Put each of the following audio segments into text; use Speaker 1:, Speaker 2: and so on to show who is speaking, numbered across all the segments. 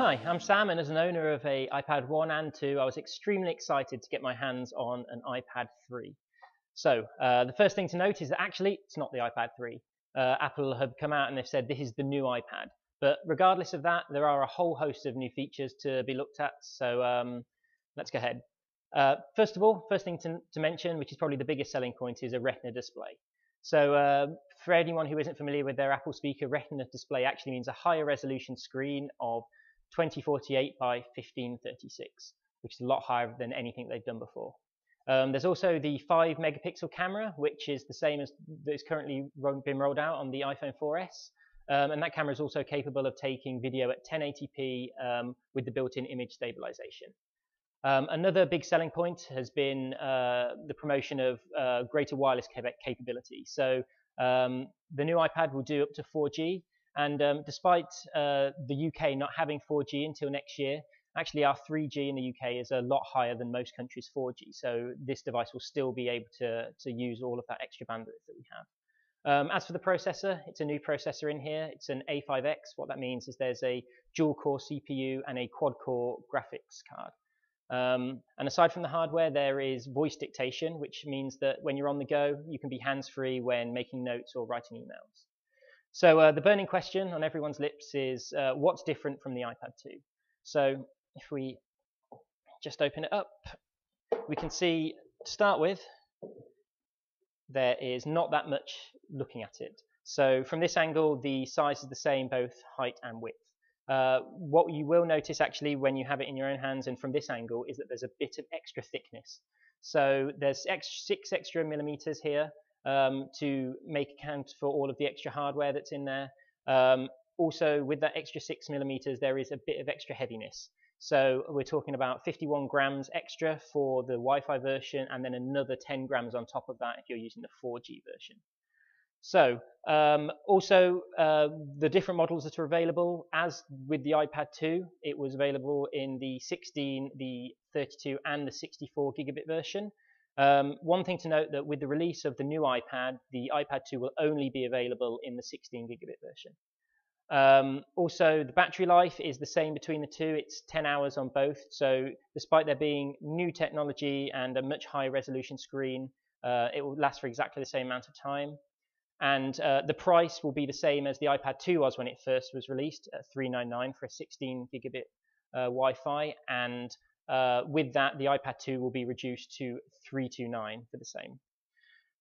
Speaker 1: Hi, I'm Sam, and as an owner of a iPad 1 and 2, I was extremely excited to get my hands on an iPad 3. So the first thing to note is that actually it's not the iPad 3. Apple have come out and they've said this is the new iPad. But regardless of that, there are a whole host of new features to be looked at. So let's go ahead. First of all, first thing to mention, which is probably the biggest selling point, is a Retina display. So for anyone who isn't familiar with their Apple speaker, Retina display actually means a higher resolution screen of 2048 by 1536, which is a lot higher than anything they've done before. There's also the 5 megapixel camera, which is the same as that is currently been rolled out on the iPhone 4S. And that camera is also capable of taking video at 1080p with the built-in image stabilization. Another big selling point has been the promotion of greater wireless capability. So the new iPad will do up to 4G. And despite the UK not having 4G until next year, actually our 3G in the UK is a lot higher than most countries' 4G. So this device will still be able to use all of that extra bandwidth that we have. As for the processor, it's a new processor in here. It's an A5X. What that means is there's a dual-core CPU and a quad-core graphics card. And aside from the hardware, there is voice dictation, which means that when you're on the go, you can be hands-free when making notes or writing emails. So the burning question on everyone's lips is what's different from the iPad 2? So if we just open it up, we can see, to start with, there is not that much looking at it. So from this angle, the size is the same, both height and width. What you will notice actually when you have it in your own hands and from this angle is that there's a bit of extra thickness. So there's 6 extra millimeters here to make account for all of the extra hardware that's in there. Also, with that extra 6 millimeters, there is a bit of extra heaviness. So we're talking about 51 grams extra for the Wi-Fi version, and then another 10 grams on top of that if you're using the 4G version. So also the different models that are available, as with the iPad 2, it was available in the 16, the 32 and the 64 gigabit version. One thing to note that with the release of the new iPad, the iPad 2 will only be available in the 16 gigabit version. Also, the battery life is the same between the two. It's 10 hours on both. So despite there being new technology and a much higher resolution screen, it will last for exactly the same amount of time. And the price will be the same as the iPad 2 was when it first was released, at $399 for a 16 gigabit Wi-Fi. And with that, the iPad 2 will be reduced to $329 for the same.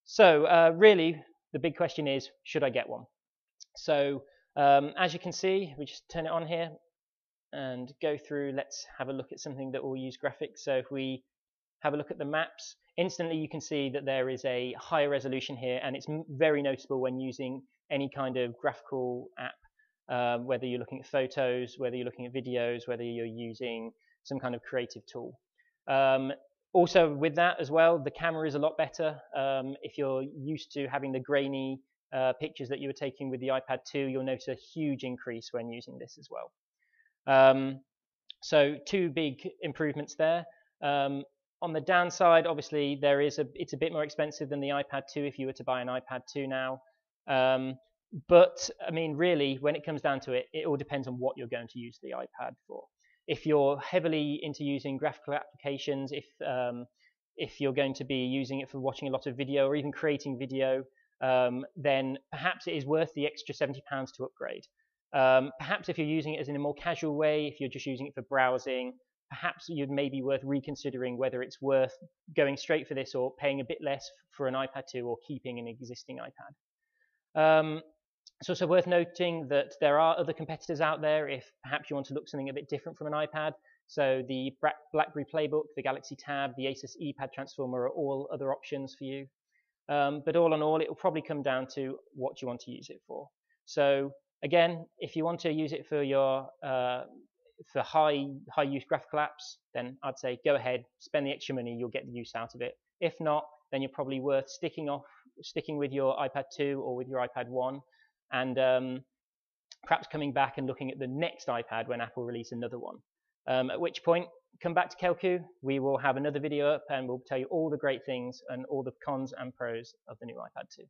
Speaker 1: So really, the big question is, should I get one? So as you can see, we just turn it on here and go through. Let's have a look at something that will use graphics. So if we have a look at the maps, instantly you can see that there is a higher resolution here, and it's very noticeable when using any kind of graphical app, whether you're looking at photos, whether you're looking at videos, whether you're using some kind of creative tool. Also with that as well, the camera is a lot better. If you're used to having the grainy pictures that you were taking with the iPad 2, you'll notice a huge increase when using this as well. So 2 big improvements there. On the downside, obviously, it's a bit more expensive than the iPad 2 if you were to buy an iPad 2 now. But, I mean, really, when it comes down to it, it all depends on what you're going to use the iPad for. If you're heavily into using graphical applications, if you're going to be using it for watching a lot of video or even creating video, then perhaps it is worth the extra £70 to upgrade. Perhaps if you're using it as in a more casual way, if you're just using it for browsing, perhaps you'd maybe worth reconsidering whether it's worth going straight for this or paying a bit less for an iPad 2 or keeping an existing iPad. It's also worth noting that there are other competitors out there if perhaps you want to look something a bit different from an iPad. So the BlackBerry Playbook, the Galaxy Tab, the Asus ePad Transformer are all other options for you. But all in all, it will probably come down to what you want to use it for. So again, if you want to use it for your for high use graphical apps, then I'd say go ahead, spend the extra money, you'll get the use out of it. If not, then you're probably worth sticking with your iPad 2 or with your iPad 1, and perhaps coming back and looking at the next iPad when Apple release another one. At which point, come back to Kelku, we will have another video up and we'll tell you all the great things and all the cons and pros of the new iPad 2.